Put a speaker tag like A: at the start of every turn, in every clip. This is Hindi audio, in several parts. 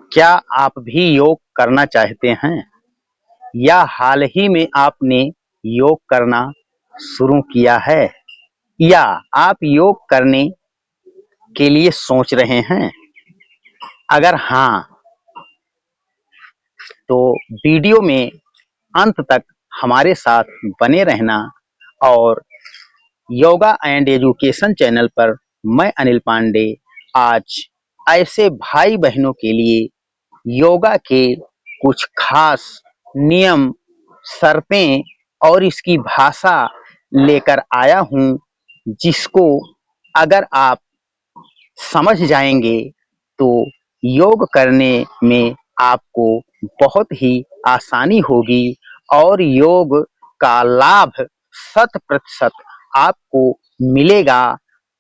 A: क्या आप भी योग करना चाहते हैं या हाल ही में आपने योग करना शुरू किया है या आप योग करने के लिए सोच रहे हैं? अगर हाँ, तो वीडियो में अंत तक हमारे साथ बने रहना और योगा एंड एजुकेशन चैनल पर मैं अनिल पांडे आज ऐसे भाई बहनों के लिए योगा के कुछ खास नियम, शर्तें और इसकी भाषा लेकर आया हूँ, जिसको अगर आप समझ जाएंगे तो योग करने में आपको बहुत ही आसानी होगी और योग का लाभ 100% आपको मिलेगा।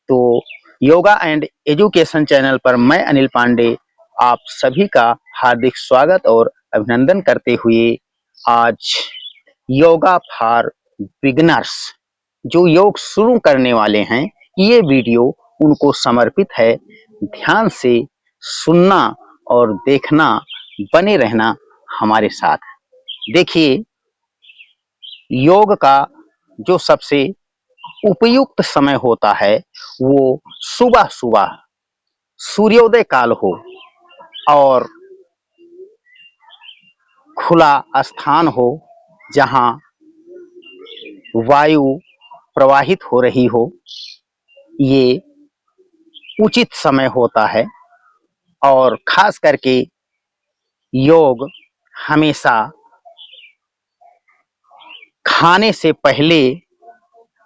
A: तो योगा एंड एजुकेशन चैनल पर मैं अनिल पांडे आप सभी का हार्दिक स्वागत और अभिनंदन करते हुए आज योगा फॉर बिगिनर्स, जो योग शुरू करने वाले हैं, ये वीडियो उनको समर्पित है। ध्यान से सुनना और देखना, बने रहना हमारे साथ। देखिए, योग का जो सबसे उपयुक्त समय होता है वो सुबह सुबह सूर्योदय काल हो और खुला स्थान हो, जहाँ वायु प्रवाहित हो रही हो। ये उचित समय होता है और खास करके योग हमेशा खाने से पहले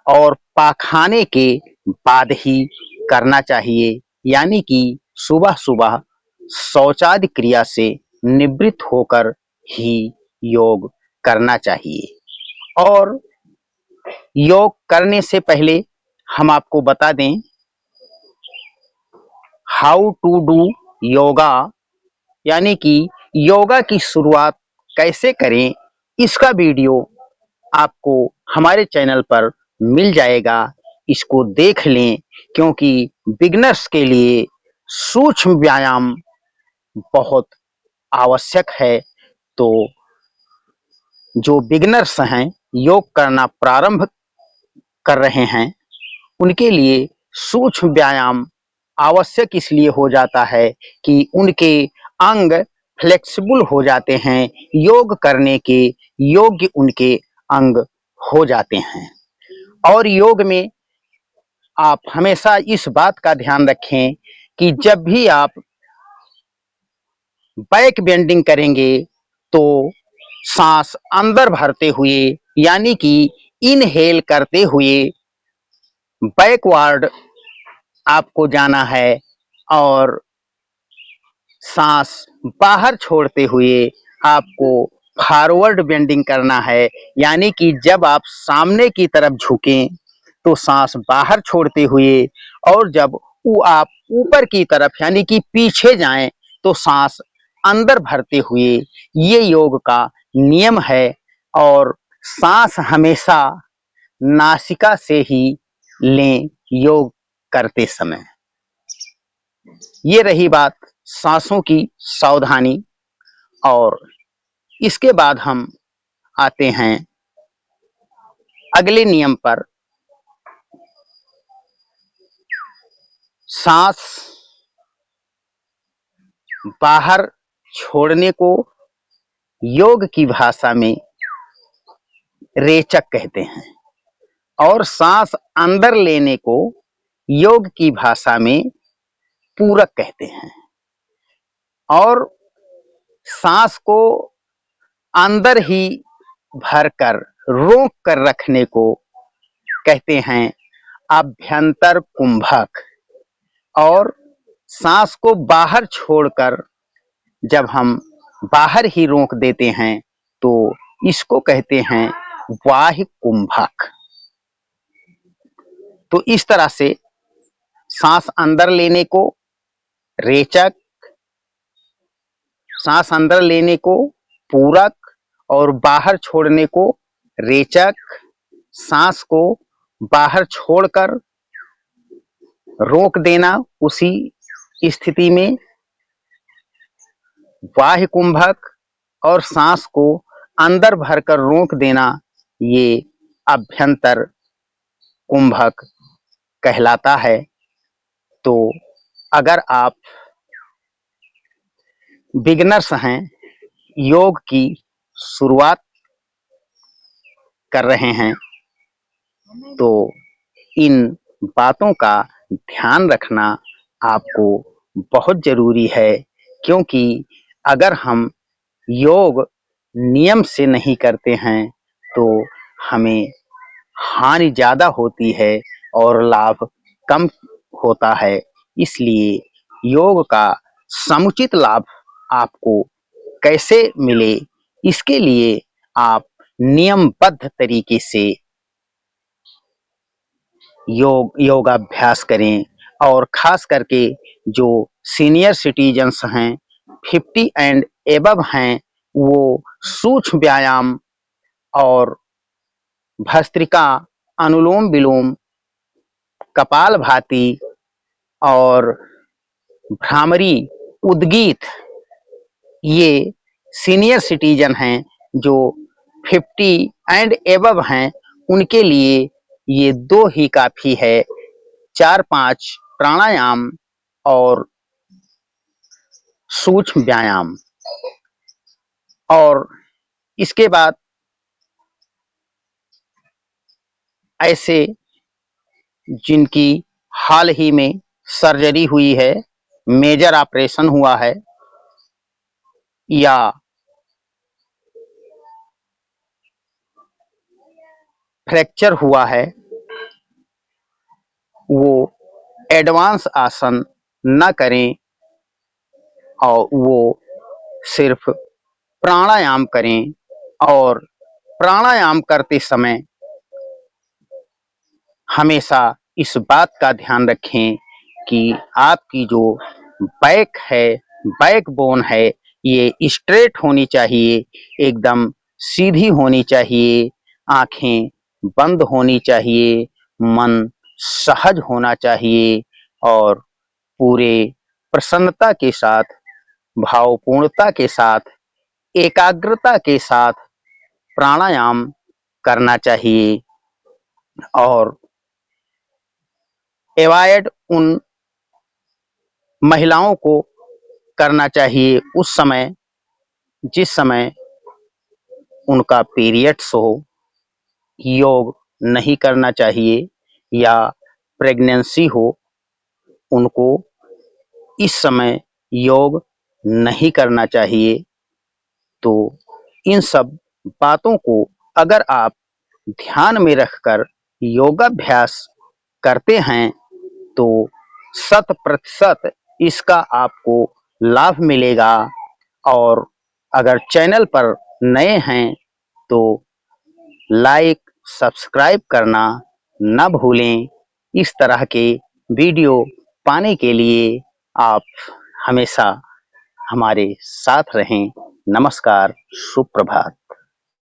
A: और पाखाने के बाद ही करना चाहिए, यानी कि सुबह सुबह शौचादि क्रिया से निवृत्त होकर ही योग करना चाहिए। और योग करने से पहले हम आपको बता दें हाउ टू डू योगा, यानी कि योगा की शुरुआत कैसे करें, इसका वीडियो आपको हमारे चैनल पर मिल जाएगा। इसको देख लें, क्योंकि बिगनर्स के लिए सूक्ष्म व्यायाम बहुत आवश्यक है। तो जो बिगनर्स हैं, योग करना प्रारंभ कर रहे हैं, उनके लिए सूक्ष्म व्यायाम आवश्यक इसलिए हो जाता है कि उनके अंग फ्लेक्सिबल हो जाते हैं, योग करने के योग्य उनके अंग हो जाते हैं। और योग में आप हमेशा इस बात का ध्यान रखें कि जब भी आप बैक बेंडिंग करेंगे तो सांस अंदर भरते हुए, यानी कि इनहेल करते हुए बैकवर्ड आपको जाना है और सांस बाहर छोड़ते हुए आपको फॉरवर्ड बेंडिंग करना है, यानी कि जब आप सामने की तरफ झुकें तो सांस बाहर छोड़ते हुए, और जब आप ऊपर की तरफ यानी कि पीछे जाएं तो सांस अंदर भरते हुए। ये योग का नियम है और सांस हमेशा नासिका से ही लें योग करते समय। ये रही बात सांसों की सावधानी। और इसके बाद हम आते हैं अगले नियम पर। सांस बाहर छोड़ने को योग की भाषा में रेचक कहते हैं और सांस अंदर लेने को योग की भाषा में पूरक कहते हैं। और सांस को अंदर ही भरकर रोक कर रखने को कहते हैं अभ्यंतर कुंभक। और सांस को बाहर छोड़कर जब हम बाहर ही रोक देते हैं तो इसको कहते हैं बाह्य कुंभक। तो इस तरह से सांस अंदर लेने को रेचक, सांस अंदर लेने को पूरक और बाहर छोड़ने को रेचक, सांस को बाहर छोड़कर रोक देना उसी स्थिति में बाह्य कुंभक और सांस को अंदर भरकर रोक देना, ये अभ्यंतर कुंभक कहलाता है। तो अगर आप बिगिनर्स हैं, योग की शुरुआत कर रहे हैं, तो इन बातों का ध्यान रखना आपको बहुत ज़रूरी है, क्योंकि अगर हम योग नियम से नहीं करते हैं तो हमें हानि ज़्यादा होती है और लाभ कम होता है। इसलिए योग का समुचित लाभ आपको कैसे मिले, इसके लिए आप नियमबद्ध तरीके से योगाभ्यास करें। और ख़ास करके जो सीनियर सिटीजन्स हैं, 50 एंड एबव हैं, वो सूक्ष्म व्यायाम और भस्त्रिका, अनुलोम-विलोम, कपालभाति और भ्रामरी, उद्गीत, ये सीनियर सिटीजन हैं जो 50 एंड एबव हैं, उनके लिए ये 2 ही काफ़ी है। 4-5 प्राणायाम और सूक्ष्म व्यायाम। और इसके बाद ऐसे जिनकी हाल ही में सर्जरी हुई है, मेजर ऑपरेशन हुआ है या फ्रैक्चर हुआ है, वो एडवांस आसन न करें और वो सिर्फ प्राणायाम करें। और प्राणायाम करते समय हमेशा इस बात का ध्यान रखें कि आपकी जो बैक है, बैकबोन है, ये स्ट्रेट होनी चाहिए, एकदम सीधी होनी चाहिए, आँखें बंद होनी चाहिए, मन सहज होना चाहिए और पूरे प्रसन्नता के साथ, भावपूर्णता के साथ, एकाग्रता के साथ प्राणायाम करना चाहिए। और अवॉइड उन महिलाओं को करना चाहिए उस समय जिस समय उनका पीरियड्स हो, योग नहीं करना चाहिए, या प्रेगनेंसी हो, उनको इस समय योग नहीं करना चाहिए। तो इन सब बातों को अगर आप ध्यान में रखकर योगाभ्यास करते हैं तो 100% इसका आपको लाभ मिलेगा। और अगर चैनल पर नए हैं तो लाइक, सब्सक्राइब करना न भूलें। इस तरह के वीडियो पाने के लिए आप हमेशा हमारे साथ रहें। नमस्कार, सुप्रभात।